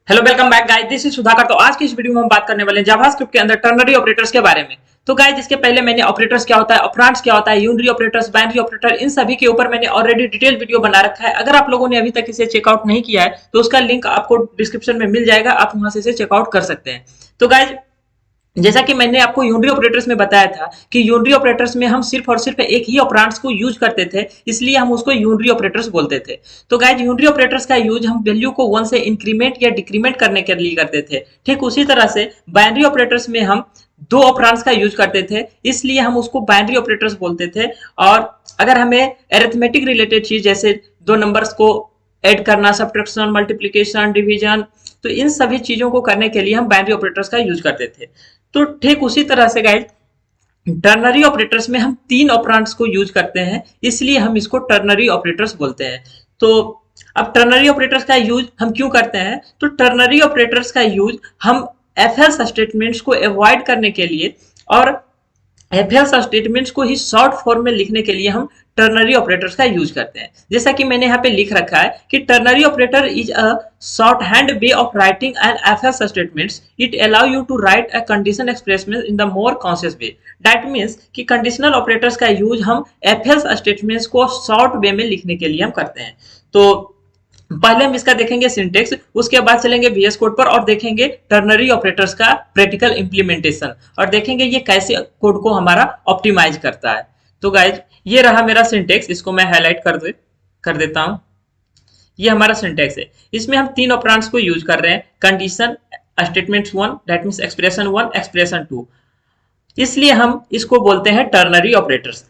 Hello welcome back guys, this is Sudhakar. तो आज की इस वीडियो में हम बात करने वाले हैं जावास्क्रिप्ट के अंदर टर्नरी ऑपरेटर्स के बारे में। तो गाइस, इसके पहले मैंने ऑपरेटर्स क्या होता है, ऑपरेंड्स क्या होता है, यूनरी ऑपरेटर्स, बाइनरी ऑपरेटर, इन सभी के ऊपर मैंने ऑलरेडी डिटेल वीडियो बना रखा है। अगर आप लोगों ने अभी तक इसे चेकआउट नहीं किया है तो उसका लिंक आपको डिस्क्रिप्शन में मिल जाएगा, आप वहां से इसे चेकआउट कर सकते हैं। तो गाइस, जैसा कि मैंने आपको यूनरी ऑपरेटर्स में बताया था कि यूनरी ऑपरेटर्स में हम सिर्फ और सिर्फ एक ही ऑपरेंड्स को यूज करते थे, इसलिए हम उसको यूनरी ऑपरेटर्स बोलते थे। तो गाइज, यूनरी ऑपरेटर्स का यूज हम वैल्यू को 1 से इंक्रीमेंट या डिक्रीमेंट करने के लिए करते थे। ठीक उसी तरह से बाइनरी ऑपरेटर्स में हम दो ऑपरेंड्स का यूज करते थे, इसलिए हम उसको बाइनरी ऑपरेटर्स बोलते थे। और अगर हमें अरिथमेटिक रिलेटेड चीज जैसे दो नंबर्स को ऐड करना, सब्ट्रैक्शन, मल्टीप्लिकेशन, डिवीजन, तो इन सभी चीजों को करने के लिए हम बाइनरी ऑपरेटर्स का यूज करते थे। तो ठीक उसी तरह से गाइस, टर्नरी ऑपरेटर्स में हम तीन ऑपरेंड्स को यूज करते हैं, इसलिए हम इसको टर्नरी ऑपरेटर्स बोलते हैं। तो अब टर्नरी ऑपरेटर्स का यूज हम क्यों करते हैं, तो टर्नरी ऑपरेटर्स का यूज हम एफ एल्स स्टेटमेंट्स को अवॉइड करने के लिए और एफ एल्स स्टेटमेंट्स को ही शॉर्ट फॉर्म में लिखने के लिए हम टर्नरी ऑपरेटर्स का यूज करते हैं। जैसा कि मैंने यहाँ पे लिख रखा है कि ternary operator is a short hand way of writing an if else statements. It allow you to write a condition expression in the more conscious way. That means कि कंडीशनल ऑपरेटर्स का यूज हम if else statements को short way में लिखने के लिए हम करते हैं। तो पहले हम इसका देखेंगे सिंटेक्स, उसके बाद चलेंगे VS कोड पर और देखेंगे टर्नरी ऑपरेटर्स का प्रैक्टिकल इंप्लीमेंटेशन और देखेंगे ये कैसे कोड को हमारा ऑप्टिमाइज करता है। तो गाइज, ये रहा मेरा सिंटेक्स, इसको मैं हाईलाइट कर देता हूं। ये हमारा सिंटेक्स है, इसमें हम तीन ऑपरेंड्स को यूज कर रहे हैं, condition, statement 1 that means expression 1, expression 2, इसलिए हम इसको बोलते हैं टर्नरी ऑपरेटर्स।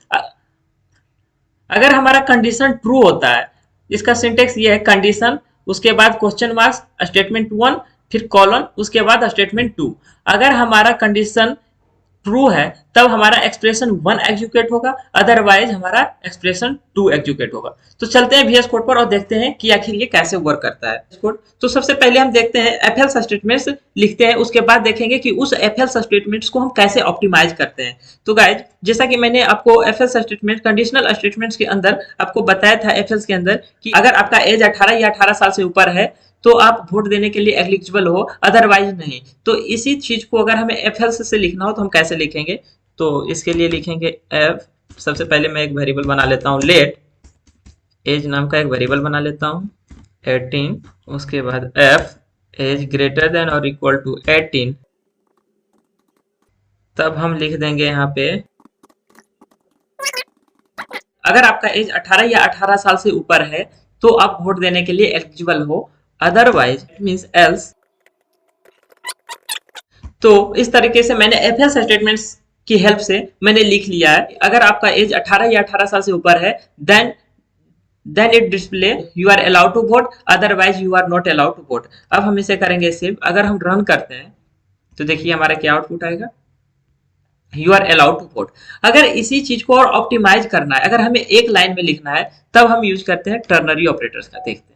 अगर हमारा कंडीशन ट्रू होता है, इसका सिंटेक्स ये है, कंडीशन, उसके बाद क्वेश्चन मार्क्स, स्टेटमेंट 1, फिर कॉलन, उसके बाद स्टेटमेंट 2। अगर हमारा कंडीशन ट्रू है तब हमारा एक्सप्रेशन 1 एग्जीक्यूट होगा, अदरवाइज हमारा एक्सप्रेशन 2 एग्जीक्यूट होगा। तो चलते हैं VS कोड पर और देखते हैं कि आखिर ये कैसे वर्क करता है कोड। तो सबसे पहले हम देखते हैं एफ एल्स स्टेटमेंट्स लिखते हैं, उसके बाद देखेंगे कि उस एफ एल्स स्टेटमेंट्स को हम कैसे ऑप्टिमाइज करते हैं। तो गाइज, जैसा कि मैंने आपको F else statement, conditional statements के अंदर आपको बताया था एफ एल्स के अंदर कि अगर आपका एज 18 या 18 साल से ऊपर है तो आप वोट देने के लिए एलिजिबल हो, अदरवाइज नहीं। तो इसी चीज को अगर हमें एफ एल्स से लिखना हो तो हम कैसे लिखेंगे, तो इसके लिए लिखेंगे एफ, सबसे पहले मैं एक वेरिएबल बना लेता हूँ, लेट एज नाम का एक वेरिएबल बना लेता हूँ, 18, उसके बाद एफ एज ग्रेटर देन और इक्वल टू 18, तब हम लिख देंगे यहाँ पे अगर आपका एज 18 या 18 साल से ऊपर है तो आप वोट देने के लिए एलिजिबल हो, अदरवाइज मींस एल्स। तो इस तरीके से मैंने एफ एल्स स्टेटमेंट्स की हेल्प से मैंने लिख लिया है। अगर आपका एज 18 या 18 साल से ऊपर है then it display you are allowed to vote, otherwise you are not allowed to vote. अब हम इसे करेंगे सेव। अगर हम रन करते हैं तो देखिए हमारा क्या आउटपुट आएगा, you are allowed to vote. अगर इसी चीज को और ऑप्टिमाइज करना है, अगर हमें एक लाइन में लिखना है, तब हम यूज करते हैं टर्नरी ऑपरेटर्स का। देखते हैं,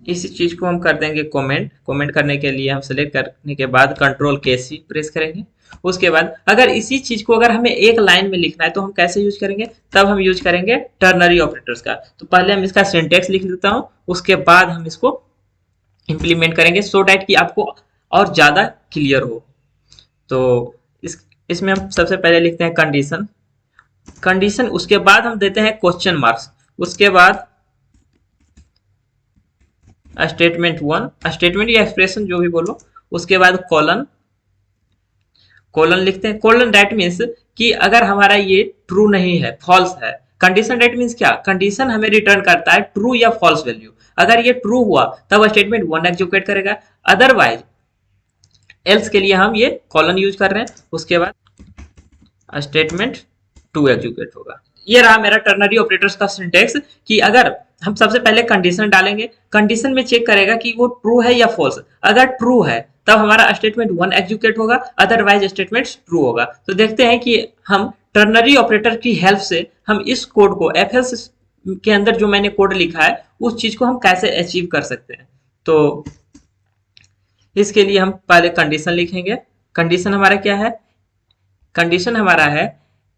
इसी चीज को हम कर देंगे कमेंट। कमेंट करने के लिए हम सेलेक्ट करने के बाद कंट्रोल के सी प्रेस करेंगे। उसके बाद अगर इसी चीज को अगर हमें एक लाइन में लिखना है तो हम कैसे यूज करेंगे, तब हम यूज करेंगे टर्नरी ऑपरेटर्स का। तो पहले हम इसका सिंटेक्स लिख देता हूं, उसके बाद हम इसको इंप्लीमेंट करेंगे सो डैट कि आपको और ज्यादा क्लियर हो। तो इसमें हम सबसे पहले लिखते हैं कंडीशन, कंडीशन, उसके बाद हम देते हैं क्वेश्चन मार्क्स, उसके बाद स्टेटमेंट 1, स्टेटमेंट या एक्सप्रेशन जो भी बोलो, उसके बाद कॉलन, कॉलन लिखते हैं। कॉलन दैट मीन्स कि अगर हमारा ये ट्रू नहीं है, फॉल्स है। कंडीशन दैट मीन्स क्या, कंडीशन हमें रिटर्न करता है ट्रू या फॉल्स वैल्यू। अगर ये ट्रू हुआ तब स्टेटमेंट 1 एग्जीक्यूट करेगा, अदरवाइज एल्स के लिए हम ये कॉलन यूज कर रहे हैं। उसके बाद स्टेटमेंट 2 एग्जीक्यूट होगा। ये रहा मेरा टर्नरी ऑपरेटर्स का सिंटेक्स कि अगर हम सबसे पहले कंडीशन डालेंगे, कंडीशन में चेक करेगा कि वो ट्रू है या फॉल्स। अगर ट्रू है तब हमारा स्टेटमेंट 1 एग्जीक्यूट होगा, अदरवाइज स्टेटमेंट ट्रू होगा। तो देखते हैं कि हम टर्नरी ऑपरेटर की हेल्प से हम इस कोड को एफ एल्स के अंदर जो मैंने कोड लिखा है उस चीज को हम कैसे अचीव कर सकते हैं। तो इसके लिए हम पहले कंडीशन लिखेंगे। कंडीशन हमारा क्या है, कंडीशन हमारा है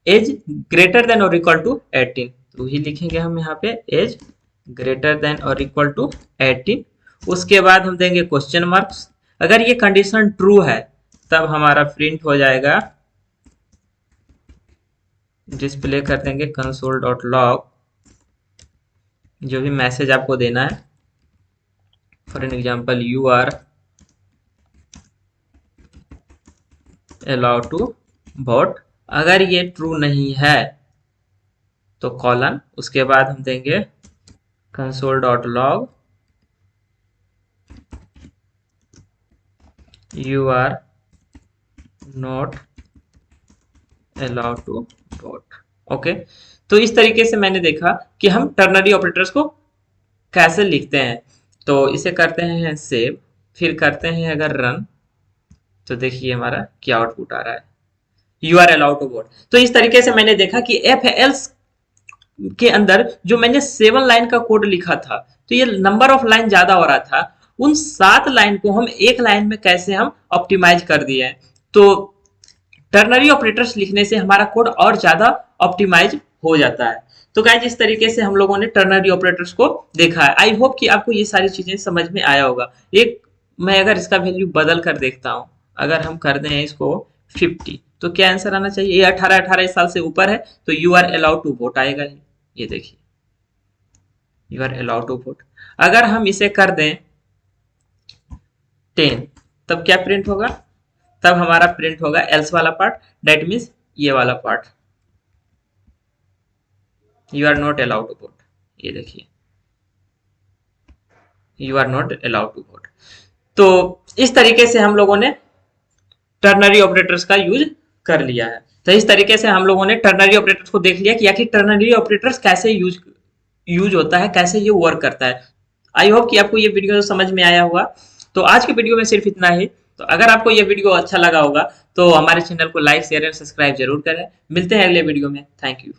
एज ग्रेटर देन और इक्वल टू 18, तो ही लिखेंगे हम यहाँ पे एज ग्रेटर देन और इक्वल टू 18। उसके बाद हम देंगे क्वेश्चन मार्क्स। अगर ये कंडीशन ट्रू है तब हमारा प्रिंट हो जाएगा, डिस्प्ले कर देंगे कंसोल डॉट लॉग, जो भी मैसेज आपको देना है। For an example you are allow to vote. अगर ये ट्रू नहीं है तो कॉलन, उसके बाद हम देंगे console dot log you are not allowed to vote. Okay, तो इस तरीके से मैंने देखा कि हम टर्नरी ऑपरेटर्स को कैसे लिखते हैं। तो इसे करते हैं सेव, फिर करते हैं अगर रन, तो देखिए हमारा क्या आउटपुट आ रहा है, you are allowed to vote. तो इस तरीके से मैंने देखा कि एफ एल्स के अंदर जो मैंने 7 लाइन का कोड लिखा था, तो ये नंबर ऑफ लाइन ज्यादा हो रहा था, उन 7 लाइन को हम एक लाइन में कैसे हम ऑप्टिमाइज कर दिए हैं। तो टर्नरी ऑपरेटर्स लिखने से हमारा कोड और ज्यादा ऑप्टिमाइज हो जाता है। तो गाइस इस तरीके से हम लोगों ने टर्नरी ऑपरेटर्स को देखा है। आई होप कि आपको ये सारी चीजें समझ में आया होगा। एक मैं अगर इसका वैल्यू बदल कर देखता हूं, अगर हम कर दें इसको 50, तो क्या आंसर आना चाहिए? ये 18 साल से ऊपर है तो you are allowed to vote आएगा। ये देखिए you are allowed to vote. अगर हम इसे कर दें 10, तब क्या प्रिंट होगा? तब हमारा प्रिंट होगा एल्स वाला पार्ट, दैट मीन्स ये वाला part, you are not allowed to vote. ये देखिए you are not allowed to vote. तो इस तरीके से हम लोगों ने टर्नरी ऑपरेटर्स का यूज कर लिया है। तो इस तरीके से हम लोगों ने टर्नरी ऑपरेटर्स को देख लिया कि आखिर टर्नरी ऑपरेटर्स कैसे यूज होता है, कैसे ये वर्क करता है। आई होप कि आपको ये वीडियो समझ में आया होगा। तो आज के वीडियो में सिर्फ इतना ही। तो अगर आपको ये वीडियो अच्छा लगा होगा तो हमारे चैनल को लाइक शेयर एंड सब्सक्राइब जरूर करें। मिलते हैं अगले वीडियो में। Thank you.